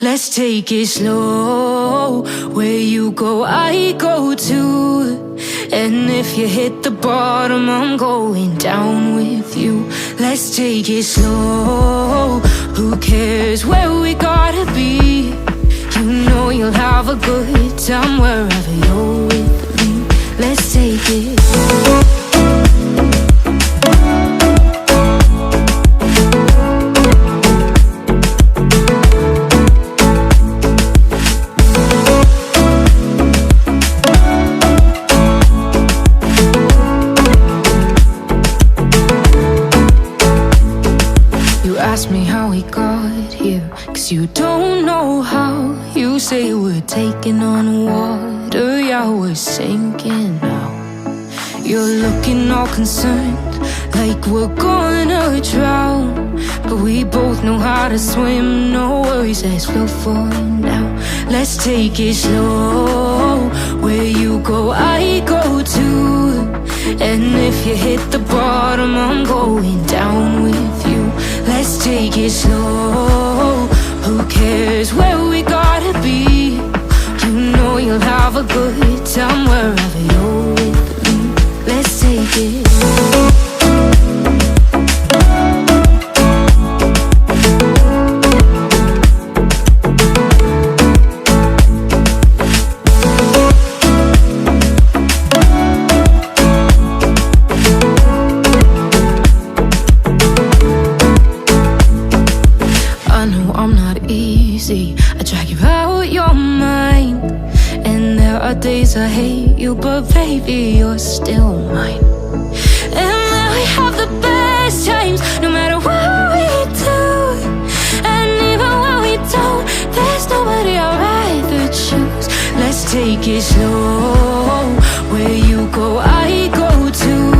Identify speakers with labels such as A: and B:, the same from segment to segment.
A: Let's take it slow. Where you go, I go too. And if you hit the bottom, I'm going down with you. Let's take it slow. Who cares where we gotta be? You know you'll have a good time wherever you're with me. Let's take it slow. Ask me how we got here, 'cause you don't know how. You say we're taking on water, yeah, we're sinking now. You're looking all concerned, like we're gonna drown. But we both know how to swim, no worries, let's flow for now. Let's take it slow. Where you go, I go too. And if you hit the bottom, I'm going down with you. Let's take it slow. Who cares where we gotta be? You know you'll have a good time wherever you're with me. Let's take it slow. I drag you out your mind, and there are days I hate you, but baby, you're still mine. And now we have the best times, no matter what we do. And even when we don't, there's nobody I'd rather choose. Let's take it slow. Where you go, I go too.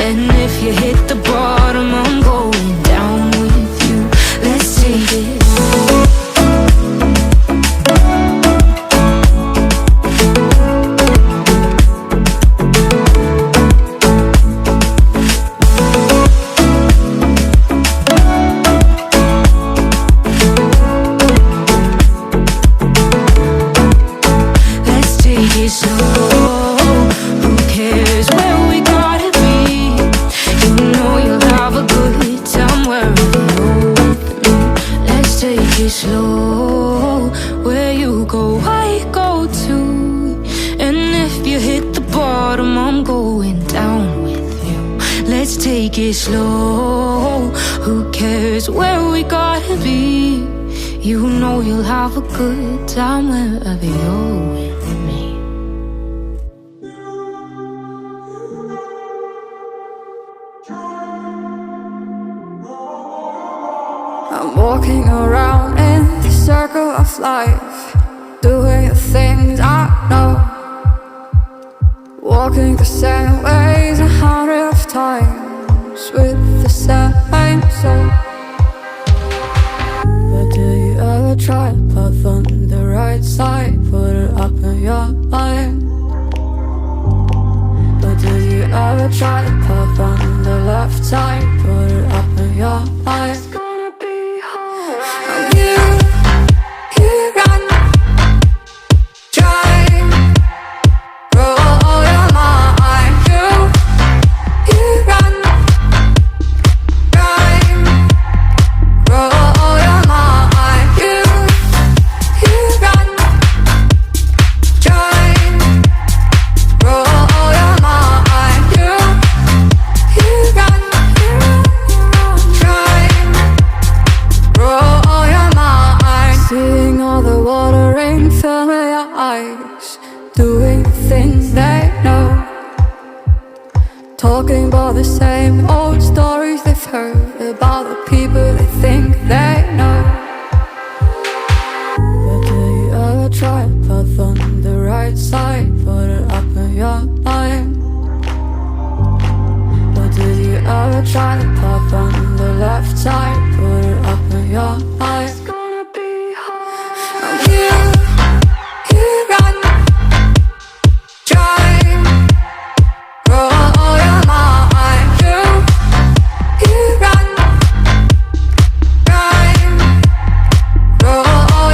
A: And if you hit the bottom, I'm going down with you. Let's take it slow. Slow, where you go, I go too. And if you hit the bottom, I'm going down with you. Let's take it slow. Who cares where we gotta be? You know you'll have a good time wherever you're with me.
B: I'm walking around in the circle of life, doing the things I know, walking the same ways 100 times with the same soul. But do you ever try to path on the right side, put it up in your mind? But do you ever try to path on the left side, put it up in your mind? Doing things they know, talking about the same old stories they've heard about the people they think they know. But do you ever try to path on the right side, put it up in your mind? But do you ever try to path on the left side, put it up in your mind? It's gonna be hard. I'm here, here I know. Oh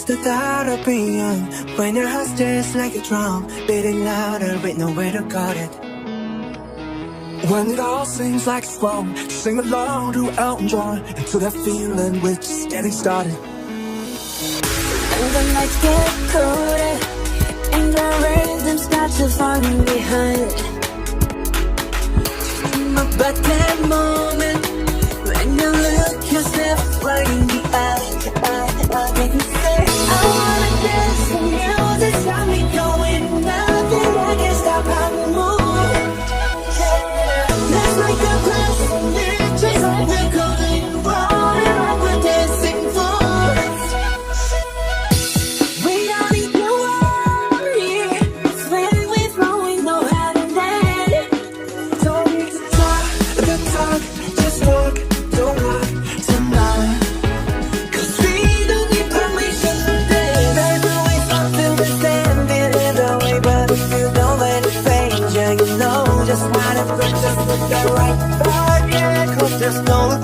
C: Just the thought of being young, when your heart's just like a drum, beating louder with nowhere to guard it. When it all seems like it's wrong, sing along to Elton John, into that feeling we're just getting started.
B: And the nights get colder, and the rhythm starts to fall behind.
C: But that moment, when you look yourself right in the eye,
B: Make me say, I wanna dance, the music's got me going, nothing I can stop how we move.
C: let's make a glass of it, just like we're going round and round, we're dancing fools.
B: We don't need to worry, it's when we're flowing, no having that.
C: Don't need to talk, the talk, just walk, don't walk tonight. Cause we don't need permission to dance. There's always something to stand in the way, but if you don't let it fade, yeah, you know just how to put that right back, yeah. Cause there's no